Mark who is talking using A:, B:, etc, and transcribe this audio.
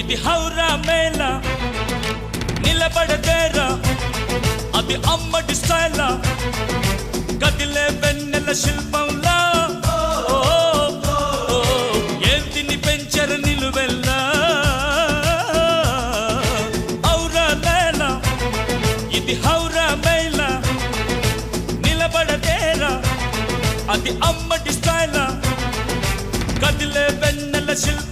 A: ఇది హౌరా మేళ నిలబడదేరా అది అమ్మడి స్టైల్ కదిలే వెన్నెల శిల్పంలా ఏంటిని పెంచరు నిలువెల్లా ఔరా మేళ ఇది హౌరా మేళ నిలబడదేరా అది అమ్మడి స్టైల్ కదిలే వెన్నెల శిల్పం